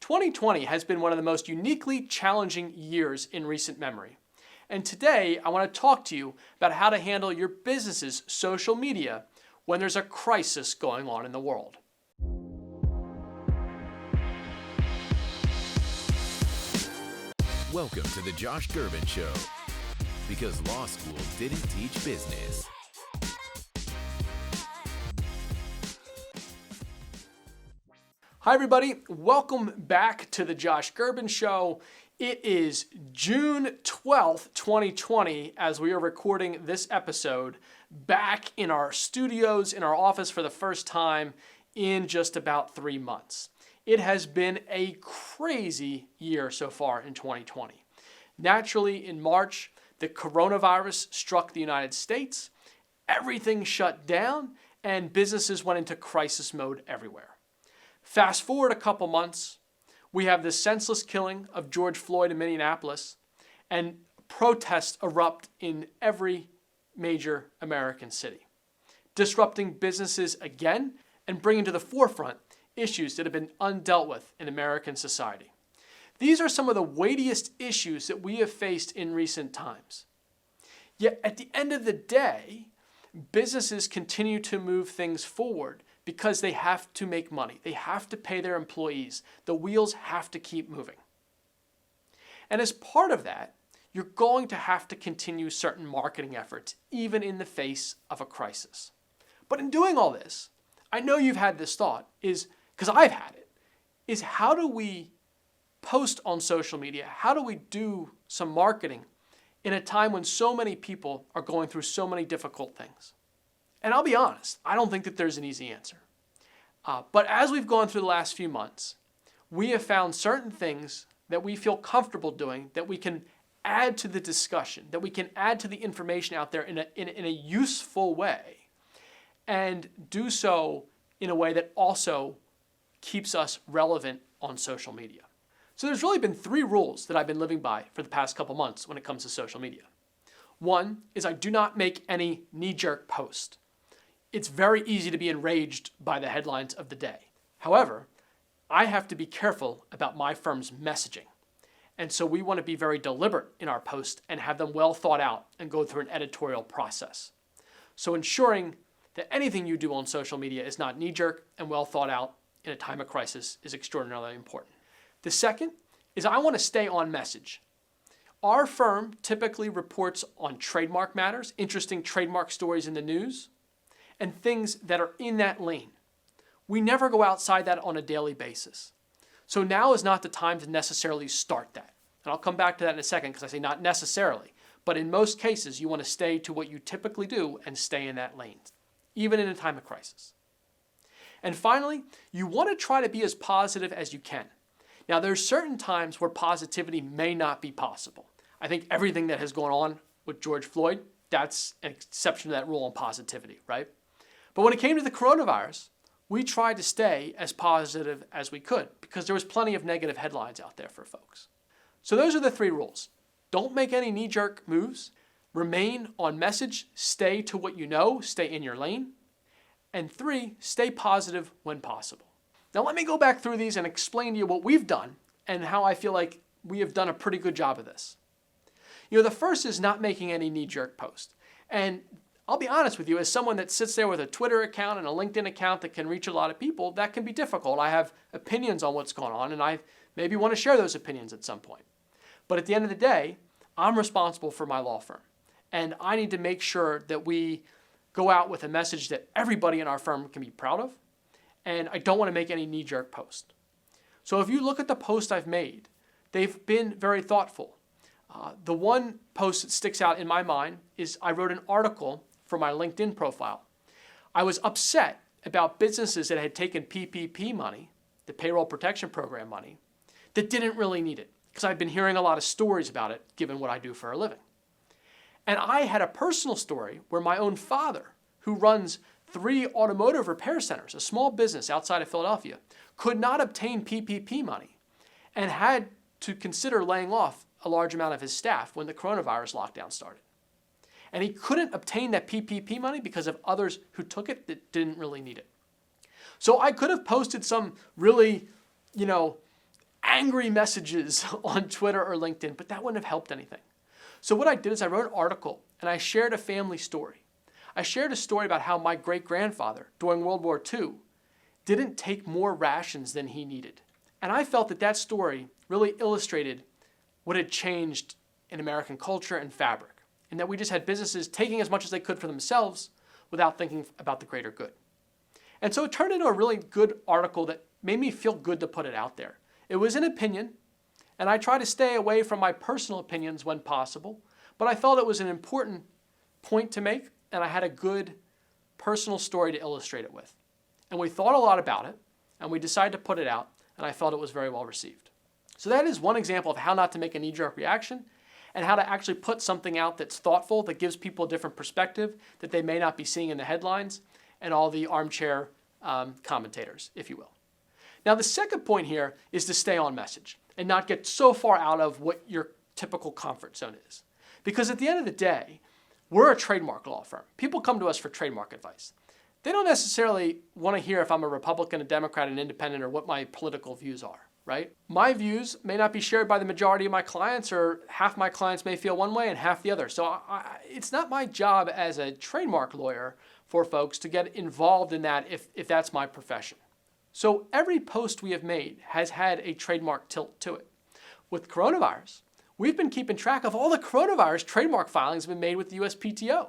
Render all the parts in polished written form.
2020 has been one of the most uniquely challenging years in recent memory. And today, I want to talk to you about how to handle your business's social media when there's a crisis going on in the world. Welcome to the Josh Gerben Show, because law school didn't teach business. Hi everybody, welcome back to the Josh Gerben Show. It is June 12th, 2020, as we are recording this episode, back in our studios, in our office for the first time in just about 3 months. It has been a crazy year so far in 2020. Naturally, in March, the coronavirus struck the United States, everything shut down, and businesses went into crisis mode everywhere. Fast forward a couple months, we have the senseless killing of George Floyd in Minneapolis, and protests erupt in every major American city, disrupting businesses again and bringing to the forefront issues that have been undealt with in American society. These are some of the weightiest issues that we have faced in recent times. Yet at the end of the day, businesses continue to move things forward because they have to make money. They have to pay their employees. The wheels have to keep moving. And as part of that, you're going to have to continue certain marketing efforts, even in the face of a crisis. But in doing all this, I know you've had this thought, because I've had it, is how do we post on social media? How do we do some marketing in a time when so many people are going through so many difficult things? And I'll be honest, I don't think that there's an easy answer. But as we've gone through the last few months, we have found certain things that we feel comfortable doing, that we can add to the discussion, that we can add to the information out there in a useful way, and do so in a way that also keeps us relevant on social media. So there's really been 3 rules that I've been living by for the past couple months when it comes to social media. One is I do not make any knee-jerk post. It's very easy to be enraged by the headlines of the day. However, I have to be careful about my firm's messaging. And so we want to be very deliberate in our posts and have them well thought out and go through an editorial process. So ensuring that anything you do on social media is not knee-jerk and well thought out in a time of crisis is extraordinarily important. The second is I want to stay on message. Our firm typically reports on trademark matters, interesting trademark stories in the news, and things that are in that lane. We never go outside that on a daily basis. So now is not the time to necessarily start that. And I'll come back to that in a second because I say not necessarily. But in most cases, you want to stay to what you typically do and stay in that lane, even in a time of crisis. And finally, you want to try to be as positive as you can. Now, there's certain times where positivity may not be possible. I think everything that has gone on with George Floyd, that's an exception to that rule on positivity, right? But when it came to the coronavirus, we tried to stay as positive as we could because there was plenty of negative headlines out there for folks. So those are the 3 rules. Don't make any knee-jerk moves. Remain on message. Stay to what you know. Stay in your lane. And 3, stay positive when possible. Now let me go back through these and explain to you what we've done and how I feel like we have done a pretty good job of this. The first is not making any knee-jerk post. And I'll be honest with you, as someone that sits there with a Twitter account and a LinkedIn account that can reach a lot of people, that can be difficult. I have opinions on what's going on, and I maybe want to share those opinions at some point. But at the end of the day, I'm responsible for my law firm. And I need to make sure that we go out with a message that everybody in our firm can be proud of. And I don't want to make any knee-jerk post. So if you look at the posts I've made, they've been very thoughtful. The one post that sticks out in my mind is I wrote an article for my LinkedIn profile. I was upset about businesses that had taken PPP money, the Payroll Protection Program money, that didn't really need it, because I've been hearing a lot of stories about it, given what I do for a living. And I had a personal story where my own father, who runs 3 automotive repair centers, a small business outside of Philadelphia, could not obtain PPP money and had to consider laying off a large amount of his staff when the coronavirus lockdown started. And he couldn't obtain that PPP money because of others who took it that didn't really need it. So I could have posted some really, angry messages on Twitter or LinkedIn, but that wouldn't have helped anything. So what I did is I wrote an article and I shared a family story. I shared a story about how my great-grandfather during World War II didn't take more rations than he needed. And I felt that that story really illustrated what had changed in American culture and fabric, and that we just had businesses taking as much as they could for themselves without thinking about the greater good. And so it turned into a really good article that made me feel good to put it out there. It was an opinion, and I try to stay away from my personal opinions when possible, but I felt it was an important point to make, and I had a good personal story to illustrate it with. And we thought a lot about it, and we decided to put it out, and I felt it was very well received. So that is one example of how not to make a knee-jerk reaction and how to actually put something out that's thoughtful, that gives people a different perspective that they may not be seeing in the headlines and all the armchair commentators, if you will. Now, the second point here is to stay on message and not get so far out of what your typical comfort zone is. Because at the end of the day, we're a trademark law firm. People come to us for trademark advice. They don't necessarily want to hear if I'm a Republican, a Democrat, an independent, or what my political views are, right? My views may not be shared by the majority of my clients, or half my clients may feel one way and half the other. So it's not my job as a trademark lawyer for folks to get involved in that if that's my profession. So every post we have made has had a trademark tilt to it. With coronavirus, we've been keeping track of all the coronavirus trademark filings that have been made with the USPTO.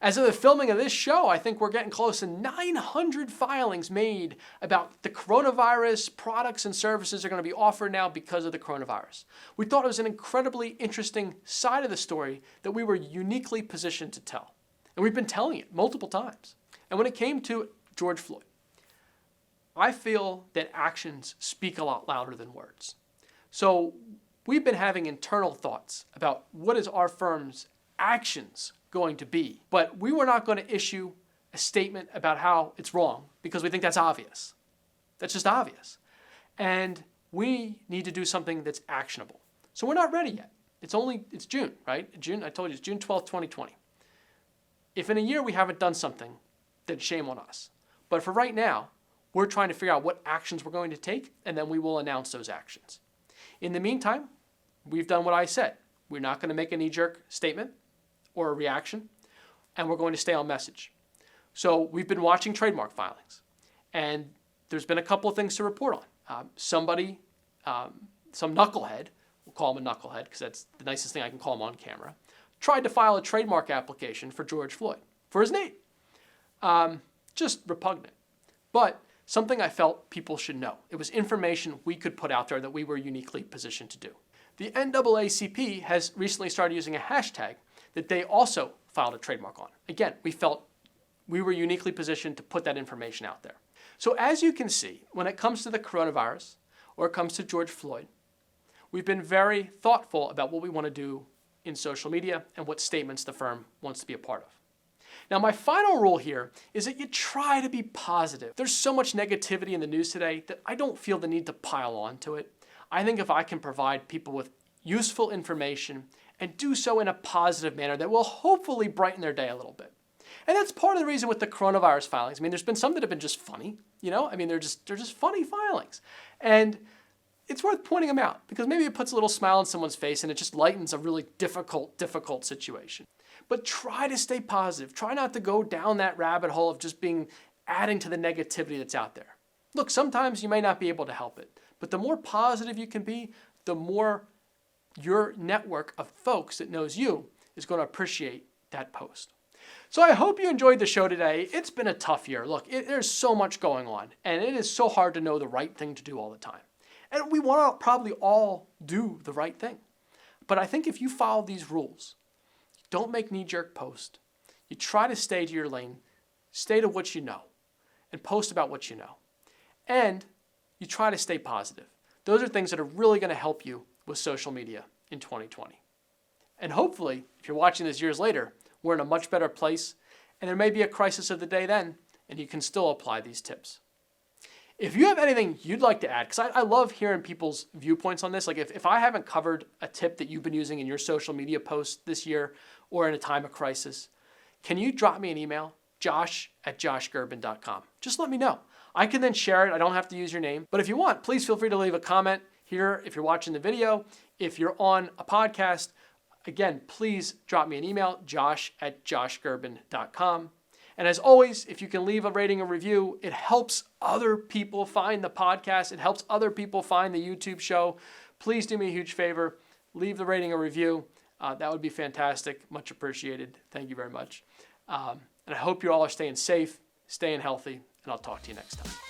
As of the filming of this show, I think we're getting close to 900 filings made about the coronavirus products and services that are going to be offered now because of the coronavirus. We thought it was an incredibly interesting side of the story that we were uniquely positioned to tell. And we've been telling it multiple times. And when it came to George Floyd, I feel that actions speak a lot louder than words. So we've been having internal thoughts about what is our firm's actions going to be. But we were not going to issue a statement about how it's wrong because we think that's obvious. That's just obvious. And we need to do something that's actionable. So we're not ready yet. It's June, right? June, I told you, it's June 12th, 2020. If in a year we haven't done something, then shame on us. But for right now, we're trying to figure out what actions we're going to take, and then we will announce those actions. In the meantime, we've done what I said. We're not going to make a knee-jerk statement or a reaction, and we're going to stay on message. So we've been watching trademark filings, and there's been a couple of things to report on. Some knucklehead, we'll call him a knucklehead because that's the nicest thing I can call him on camera, tried to file a trademark application for George Floyd, for his name. Just repugnant. But something I felt people should know. It was information we could put out there that we were uniquely positioned to do. The NAACP has recently started using a hashtag that they also filed a trademark on. Again, we felt we were uniquely positioned to put that information out there. So as you can see, when it comes to the coronavirus or it comes to George Floyd, we've been very thoughtful about what we want to do in social media and what statements the firm wants to be a part of. Now, my final rule here is that you try to be positive. There's so much negativity in the news today that I don't feel the need to pile on to it. I think if I can provide people with useful information and do so in a positive manner that will hopefully brighten their day a little bit. And that's part of the reason with the coronavirus filings. I mean, there's been some that have been just funny, they're just funny filings. And it's worth pointing them out because maybe it puts a little smile on someone's face and it just lightens a really difficult situation. But try to stay positive. Try not to go down that rabbit hole of just adding to the negativity that's out there. Look, sometimes you may not be able to help it, but the more positive you can be, the more your network of folks that knows you is going to appreciate that post. So I hope you enjoyed the show today. It's been a tough year. Look, there's so much going on, and it is so hard to know the right thing to do all the time. And we want to probably all do the right thing. But I think if you follow these rules, don't make knee-jerk posts. You try to stay to your lane, stay to what you know, and post about what you know. And you try to stay positive. Those are things that are really going to help you with social media in 2020. And hopefully, if you're watching this years later, we're in a much better place, and there may be a crisis of the day then, and you can still apply these tips. If you have anything you'd like to add, because I love hearing people's viewpoints on this, like if I haven't covered a tip that you've been using in your social media posts this year or in a time of crisis, can you drop me an email, josh@joshgerben.com. Just let me know. I can then share it. I don't have to use your name. But if you want, please feel free to leave a comment, here if you're watching the video. If you're on a podcast, again, please drop me an email, josh@joshgerben.com. And as always, if you can leave a rating or review, it helps other people find the podcast. It helps other people find the YouTube show. Please do me a huge favor. Leave the rating or review. That would be fantastic. Much appreciated. Thank you very much. And I hope you all are staying safe, staying healthy, and I'll talk to you next time.